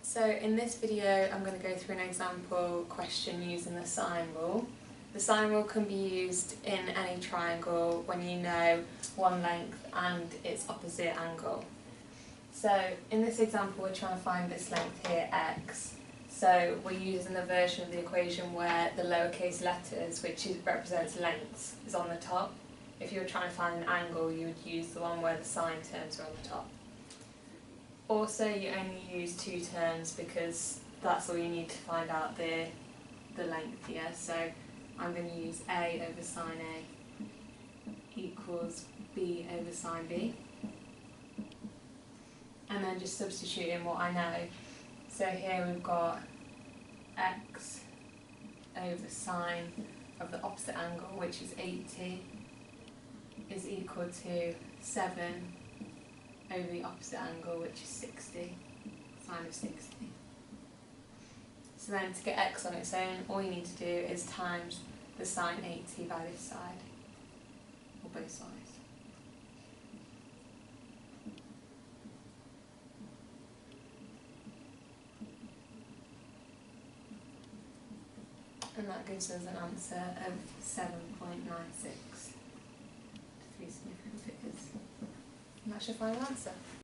So in this video I'm going to go through an example question using the sine rule. The sine rule can be used in any triangle when you know one length and its opposite angle. So in this example we're trying to find this length here, x. So we're using the version of the equation where the lowercase letters, which represents lengths, is on the top. If you were trying to find an angle, you would use the one where the sine terms are on the top. Also, you only use two terms because that's all you need to find out the length here. So I'm going to use a over sine a equals b over sine b. And then just substitute in what I know. So here we've got x over sine of the opposite angle, which is 80, is equal to 7 over the opposite angle, which is 60, sine of 60. So then to get x on its own, all you need to do is times the sine 80 by this side, or both sides. And that gives us an answer of 7.96 to three significant figures. And that's your final answer.